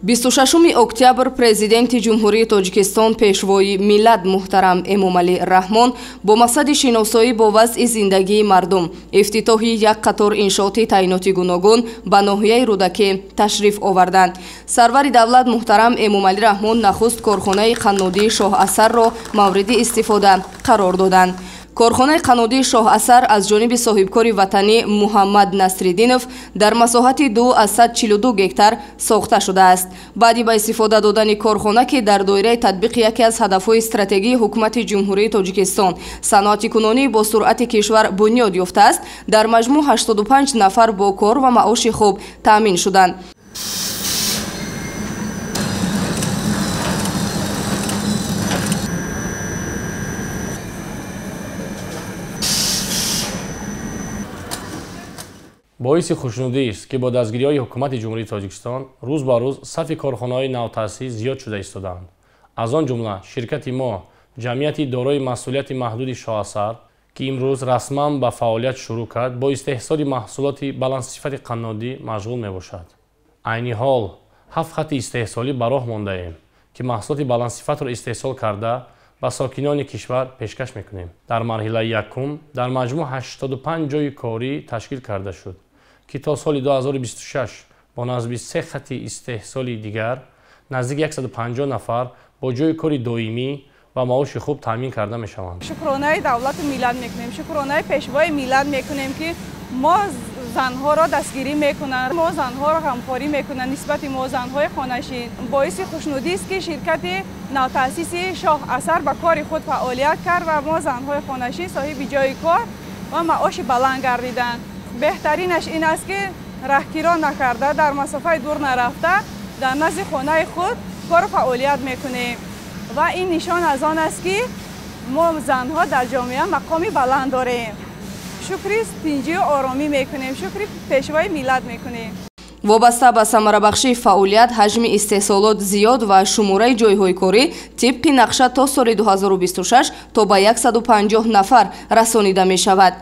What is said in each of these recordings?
26 октябр президенти ҷумҳурии Тоҷикистон пешвои миллат муҳтарам Эмомалӣ Раҳмон бо мақсади шиносоӣ бо вазъи зиндагии мардум, ифтитоҳи як қатор иншооти таъиноти гуногун ба ноҳияи Рӯдакӣ ташриф оварданд. Сарвари давлат муҳтарам Эмомалӣ Раҳмон нахуст корхонаи қаннодии Шоҳасарро мавриди истифода қарор доданд. корхонаи қаннодии Шоҳасар аз ҷониби соҳибкори ватанӣ Муҳаммад Насриддинов дар масоҳати 242 гектар сохта шудааст. баъди ба истифода додани корхона, ки дар доираи татбиқи яке аз ҳадафҳои стратегии ҳукумати ҷумҳурии Тоҷикистон саноати кунонӣ бо суръати кишвар бунёд ёфтааст, дар маҷмӯъ 85 нафар бо кор ва маоши хуб таъмин шуданд. боиси хушнудӣ است ки бо дастгириҳои ҳукумати ҷумҳурии Тоҷикистон рӯз ба рӯз сафи корхонаҳои навтаъсис зиёд шуда истодаанд. аз он ҷумла ширкати мо ҷамъияти дорои масъулияти маҳдуди Шоҳасар, ки имрӯз расман ба фаъолият шурӯъ кард, бо истеҳсоли маҳсулоти баландсифати қаннодӣ машғул мебошад. айни ҳол 7 хати истеҳсолӣ ба роҳ мондаем, ки маҳсулоти баландсифатро истеҳсол карда ба сокинони кишвар пешкаш мекунем. дар марҳилаи якум дар маҷмӯъ 85 ҷойи корӣ ташкил карда шуд, ки то соли 2026 бо назби 3 хати истеҳсоли дигар наздики 150 нафар бо ҷойи кори доимӣ ва маоши хуб таъмин карда мешаванд. шукронаи давлати миллат мекунем, шукронаи пешвои миллат мекунем, ки мо занҳоро дастгирӣ мекунанд, мо занҳоро ҳамкорӣ мекунанд. нисбати мо занҳои хонашин боиси хушнудист, ки ширкати навтаъсиси Шоҳасар ба кори худ фаъолият кард ва мо занҳои хонашин соҳиби ҷойи кор ва маоши баланд гардиданд. беҳтаринаш ин аст, ки раҳгирон накарда, дар масофаи дур нарафта, дар назди хонаи худ кору фаъолият мекунем ва ин нишон аз он аст, ки мо занҳо дар ҷомеа мақоми баланд дорем. шукри тинҷию оромӣ мекунем, шукри пешвои миллат мекунем. вобаста ба самарабахшии фаъолият, ҳаҷми истеҳсолот зиёд ва шумораи ҷойҳои корӣ тибқи нақша то соли 2026 то ба 150 нафар расонида мешавад.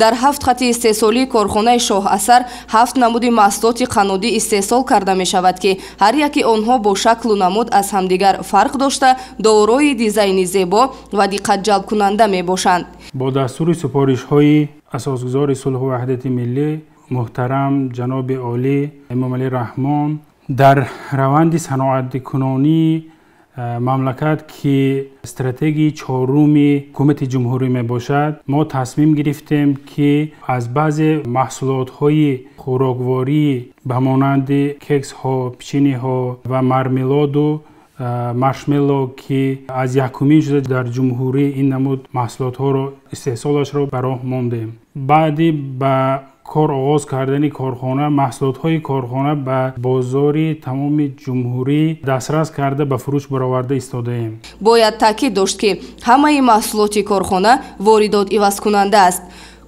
дар 7 хати истеҳсолии корхонаи Шоҳасар 7 намуди маҳсулоти қаннодӣ истеҳсол карда мешавад, ки ҳар яки онҳо бо шаклу намуд аз ҳамдигар фарқ дошта дорои дизайни зебо ва диққатҷалбкунанда мебошанд. бо дастури супоришҳои асосгузори сулҳу ваҳдати миллӣ муҳтарам ҷаноби олӣ Эмомалӣ Раҳмон дар раванди саноатикунонӣ мамлакат, ки стратегии чоруми ҳукумати ҷумҳурӣ мебошад, мо тасмим гирифтем, ки аз баъзе маҳсулотҳои хӯрокворӣ ба монанди кексҳо, печениҳо ва мармелоду маршмелло, ки аз якумин шуда дар ҷумҳурӣ ин намуд маҳсулотҳоро истеҳсолашро ба роҳ мондем. баъди ба кор оғоз кардани корхона, маҳсулотҳои корхона ба бозори тамоми ҷумҳурӣ дастрас карда ба фурӯш бароварда истодаем. бояд таъкид дошт, ки ҳамаи маҳсулоти корхона воридот ивазкунанда аст.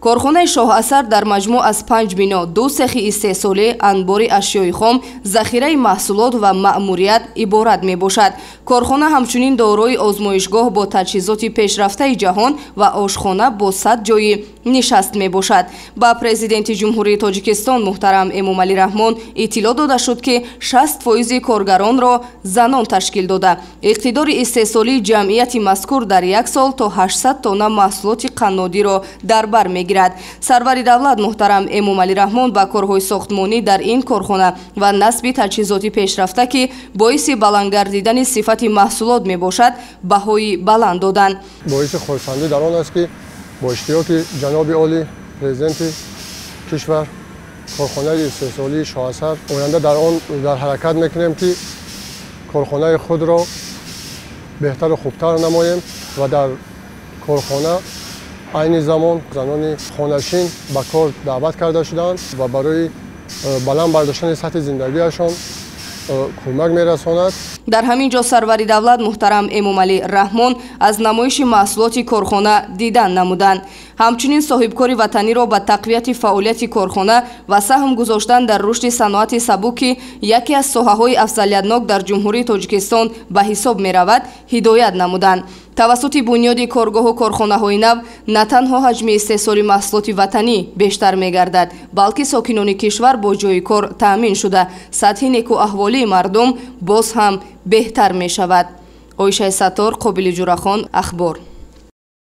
корхонаи Шоҳасар дар маҷмӯъ аз 5 бино, 2 сехи истеҳсолӣ, анбори ашёи хом, захираи маҳсулот ва маъмурият иборат мебошад. корхона ҳамчунин дорои озмоишгоҳ бо таҷҳизоти пешрафтаи ҷаҳон ва ошхона бо 100 ҷойи нишаст мебошад. ба президенти ҷумҳурии Тоҷикистон муҳтарам Эмомалӣ Раҳмон иттилоъ дода шуд, ки 60% коргаронро занон ташкил дода, иқтидори истеҳсолии ҷамъияти мазкур дар як сол то 800 тонна маҳсулоти қаннодиро дар бар мегирад. сарвари давлат муҳтарам Эмомалӣ Раҳмон ба корҳои сохтмонӣ дар ин корхона ва насби таҷҳизоти пешрафта, ки боиси баландгардидани сифати маҳсулот мебошад, баҳои баланд доданд. боиси хурсандӣ дар он аст, ки бо иштироки ҷаноби олӣ президенти кишвар корхонаи истеҳсолии Шоҳасар оянда дар ҳаракат мекунем, ки корхонаи худро беҳтару хубтар намоем ва дар корхона айни замон занони хонашин ба кор даъват карда шуданд ва барои баланд бардоштани сатҳи зиндагиашон кӯмак мерасонад. дар ҳамин ҷо сарвари давлат муҳтарам Эмомалӣ Раҳмон аз намоиши маҳсулоти корхона дидан намуданд. ҳамчунин соҳибкори ватаниро ба тақвияти фаъолияти корхона ва саҳм гузоштан дар рушди саноати сабуки яке аз соҳаҳои афзалиятнок дар ҷумҳурии тоҷикистон ба ҳисоб меравад ҳидоят намуданд. тавассути бунёди коргоҳу корхонаҳои нав на танҳо ҳаҷми истеҳсоли маҳсулоти ватанӣ бештар мегардад, балки сокинони кишвар бо ҷойи кор таъмин шуда сатҳи некуаҳволии мардум боз ҳам беҳтар мешавад. Ойшаи Саттор, Қобили Ҷурахон, Ахбор.